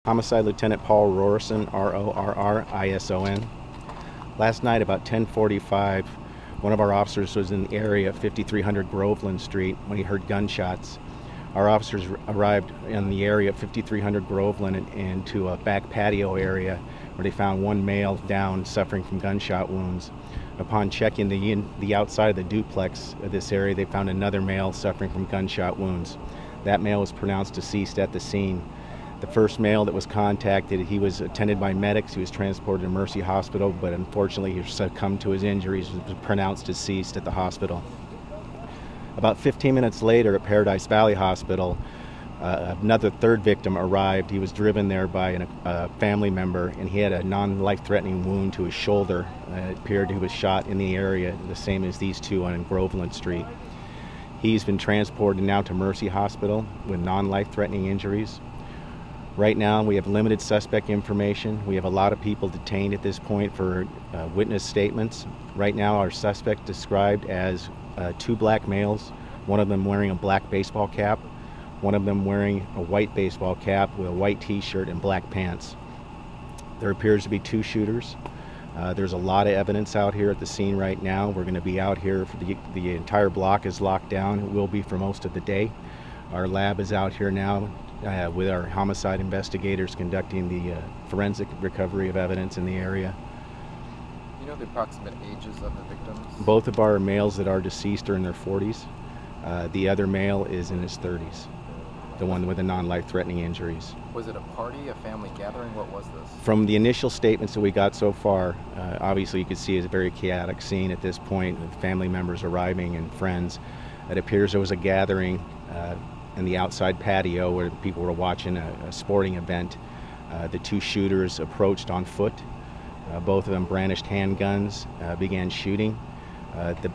Homicide Lieutenant Paul Rorrison, R-O-R-R-I-S-O-N. Last night about 10:45, one of our officers was in the area of 5300 Groveland Street when he heard gunshots. Our officers arrived in the area of 5300 Groveland and into a back patio area where they found one male down suffering from gunshot wounds. Upon checking the outside of the duplex of this area, they found another male suffering from gunshot wounds. That male was pronounced deceased at the scene. The first male that was contacted, he was attended by medics. He was transported to Mercy Hospital, but unfortunately he succumbed to his injuries and was pronounced deceased at the hospital. About 15 minutes later at Paradise Valley Hospital, another third victim arrived. He was driven there by a family member, and he had a non-life-threatening wound to his shoulder. It appeared he was shot in the area, the same as these two on Groveland Street. He's been transported now to Mercy Hospital with non-life-threatening injuries. Right now we have limited suspect information. We have a lot of people detained at this point for witness statements. Right now our suspect described as two black males, one of them wearing a black baseball cap, one of them wearing a white baseball cap with a white t-shirt and black pants. There appears to be two shooters. There's a lot of evidence out here at the scene right now. We're going to be out here for the entire block is locked down. It will be for most of the day. Our lab is out here now with our homicide investigators conducting the forensic recovery of evidence in the area. You know the approximate ages of the victims? Both of our males that are deceased are in their 40s. The other male is in his 30s, the one with the non-life-threatening injuries. Was it a party, a family gathering? What was this? From the initial statements that we got so far, obviously you could see it's a very chaotic scene at this point, with family members arriving and friends. It appears there was a gathering in the outside patio where people were watching a sporting event. The two shooters approached on foot. Both of them brandished handguns, began shooting. The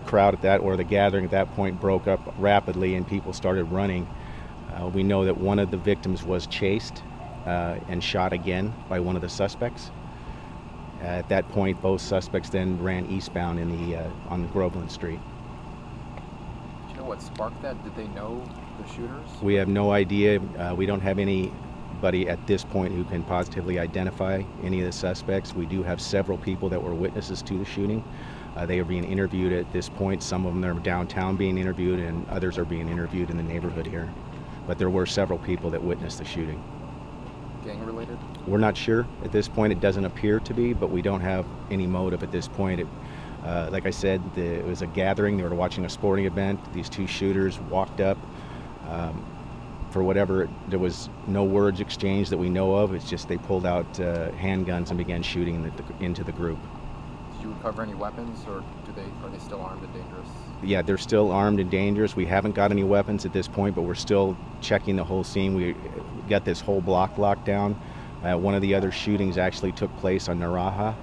crowd the gathering at that point broke up rapidly and people started running. We know that one of the victims was chased and shot again by one of the suspects. At that point, both suspects then ran eastbound on the Groveland Street. Do you know what sparked that? Did they know the shooters? We have no idea. We don't have anybody at this point who can positively identify any of the suspects. We do have several people that were witnesses to the shooting. They are being interviewed at this point. Some of them are downtown being interviewed, and others are being interviewed in the neighborhood here. But there were several people that witnessed the shooting. Gang related? We're not sure at this point. It doesn't appear to be, but we don't have any motive at this point. Like I said, it was a gathering. They were watching a sporting event. These two shooters walked up. For whatever, there was no words exchanged that we know of. It's just they pulled out handguns and began shooting into the group. Did you recover any weapons, or are they still armed and dangerous? Yeah, they're still armed and dangerous. We haven't got any weapons at this point, but we're still checking the whole scene. We got this whole block locked down. One of the other shootings actually took place on Naraha,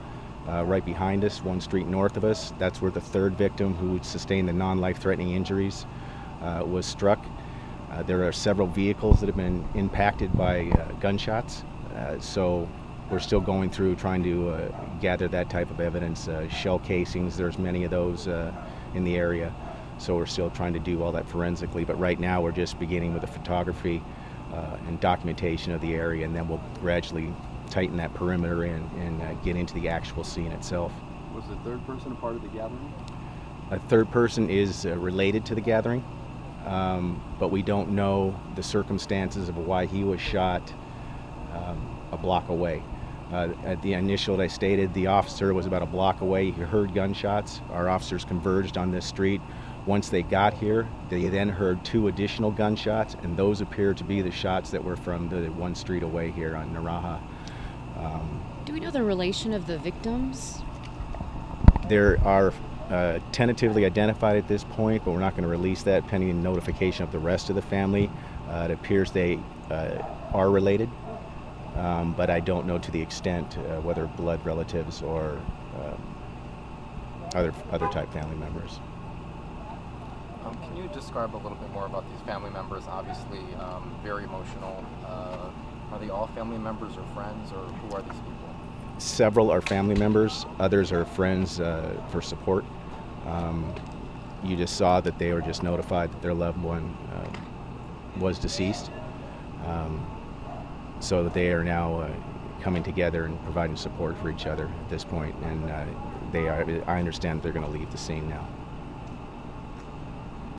right behind us, one street north of us. That's where the third victim, who sustained the non-life-threatening injuries, was struck. There are several vehicles that have been impacted by gunshots, so we're still going through trying to gather that type of evidence. Shell casings, there's many of those in the area, so we're still trying to do all that forensically. But right now we're just beginning with the photography and documentation of the area, and then we'll gradually tighten that perimeter and get into the actual scene itself. Was the third person a part of the gathering? A third person is related to the gathering, but we don't know the circumstances of why he was shot a block away. At the initial, I stated the officer was about a block away. He heard gunshots. Our officers converged on this street. Once they got here, they then heard two additional gunshots, and those appeared to be the shots that were from the one street away here on Naraha. Do we know the relation of the victims? There are tentatively identified at this point, but we're not going to release that pending notification of the rest of the family. It appears they are related. But I don't know to the extent whether blood relatives or other type family members. Can you describe a little bit more about these family members? Obviously, very emotional. Are they all family members or friends, or who are these people? Several are family members. Others are friends for support. You just saw that they were just notified that their loved one was deceased. so that they are now coming together and providing support for each other at this point, and I understand they're going to leave the scene now.